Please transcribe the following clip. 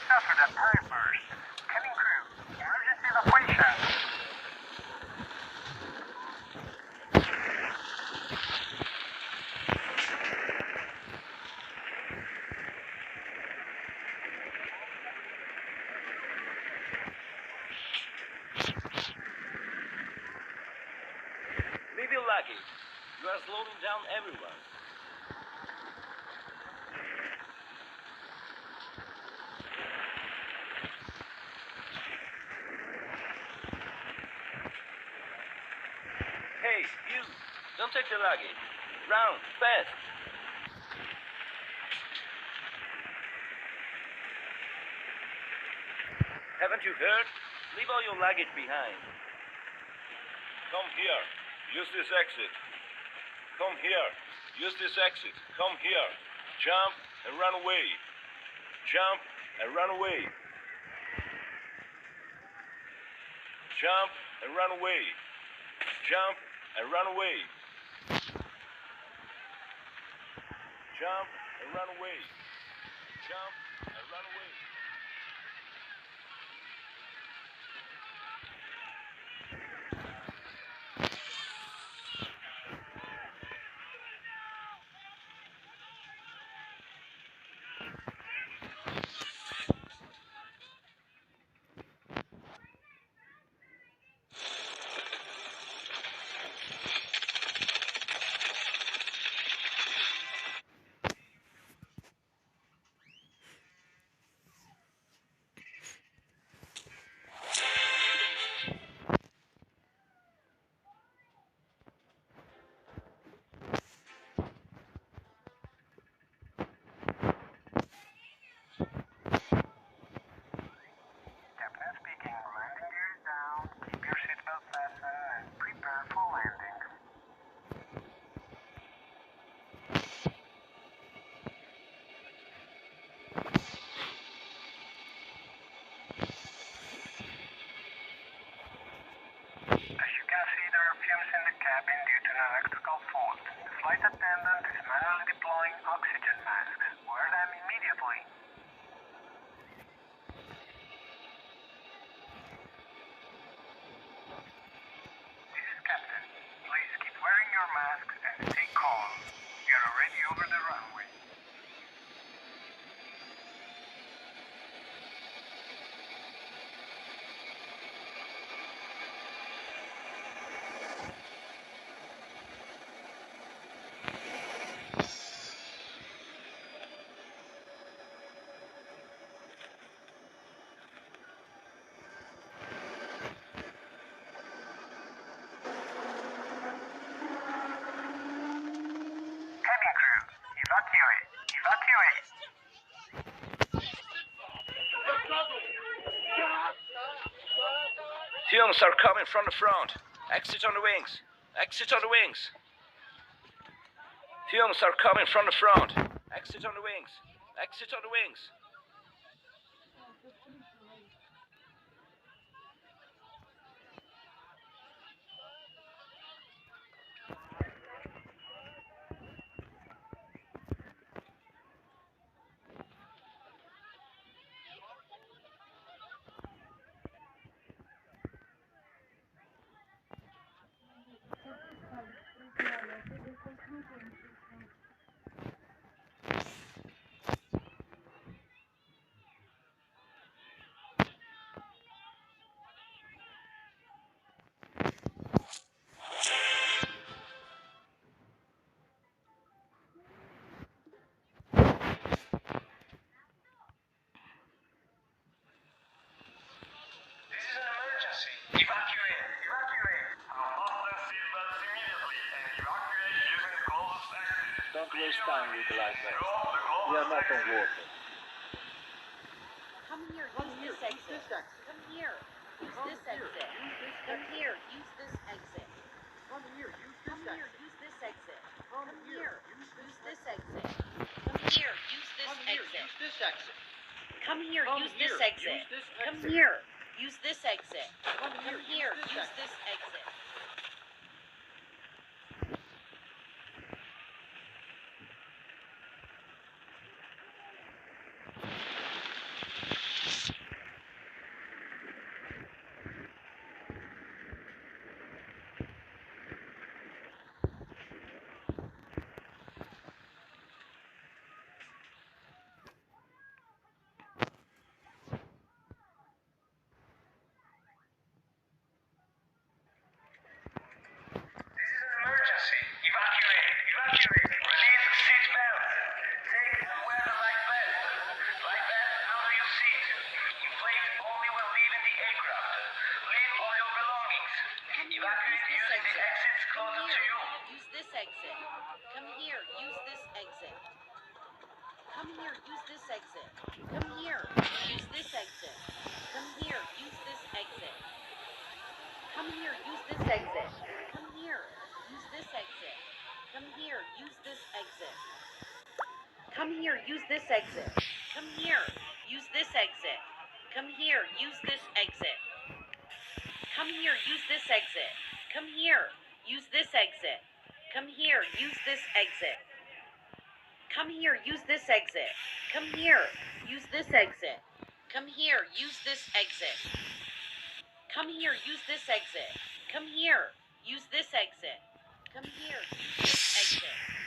After that time burst, cabin crew, emergency evacuation. Leave your luggage. You are slowing down everyone. Hey, you! Don't take the luggage. Round, fast! Haven't you heard? Leave all your luggage behind. Come here. Use this exit. Come here. Use this exit. Come here. Jump and run away. Jump and run away. Jump and run away. Jump and run away. Jump and run away. Jump and run away. Captain speaking, landing gear is down, keep your seatbelt fastened and prepare for landing. As you can see, there are fumes in the cabin due to an electrical fault. The flight attendant is manually deploying oxygen masks. Wear them immediately. This is Captain. Please keep wearing your masks and stay calm. We are already over the runway. Cabin crew, evacuate! Evacuate! Fumes are coming from the front. Exit on the wings. Exit on the wings. Fumes are coming from the front. Exit on the wings. Exit on the wings. waste time with the life vest. We are not on water. Come here, use this exit. Come here, use this exit. Come here, use this exit. Come here, use this exit. Come here, use this exit. Come here, use this exit. Come here, use this exit. Come here, use this exit. Come here, use this exit. Emergency. Evacuate. Evacuate. Release seatbelt. Take and wear the life vest. Life vest under your seat. Inflate only when leaving the aircraft. Leave all your belongings. Evacuate using the exits closer to you. Use this exit. Come here, use this exit. Come here, use this exit. Come here, use this exit. Come here, use this exit. Come here, use this exit. Come here, use this exit. Come here, use this exit. Come here, use this exit. Come here, use this exit. Come here, use this exit. Come here, use this exit. Come here, use this exit. Come here, use this exit. Come here, use this exit. Come here, use this exit. Come here, use this exit. Come here, use this exit. Come here, use this exit. Come here, use this exit.